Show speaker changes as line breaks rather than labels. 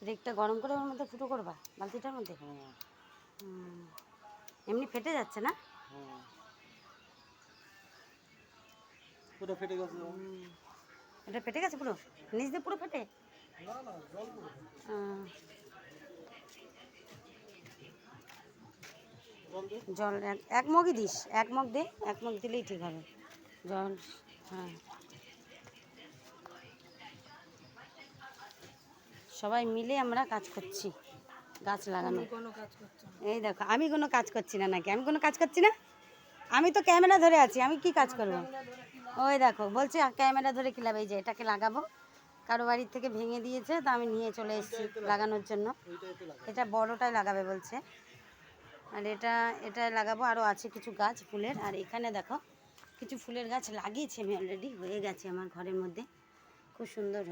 রেকটা গরম করে ওর মধ্যে ফুটো করবা বালতিটার মধ্যে। এমনি ফেটে যাচ্ছে না?
পুরো ফেটে গেছে।
এটা ফেটে গেছে পুরো, নিচ দিয়ে পুরো ফেটে? জল এক মগই দিস, এক মগ দে, এক মগ দিলেই ঠিক হবে জল। হ্যাঁ, সবাই মিলে আমরা কাজ করছি গাছ লাগানো। এই দেখো, আমি কোনো কাজ করছি না নাকি? আমি কোনো কাজ করছি না? আমি তো ক্যামেরা ধরে আছি, আমি কি কাজ করবো? ওই দেখো বলছে ক্যামেরা ধরে কি লাভ, এই যে এটাকে লাগাবো, কারো বাড়ির থেকে ভেঙে দিয়েছে তা আমি নিয়ে চলে এসেছি লাগানোর জন্য। এটা বড়টাই লাগাবে বলছে, আর এটাই লাগাবো। আরও আছে কিছু গাছ ফুলের, আর এখানে দেখো কিছু ফুলের গাছ লাগিয়েছি আমি অলরেডি, হয়ে গেছে আমার ঘরের মধ্যে, খুব সুন্দর।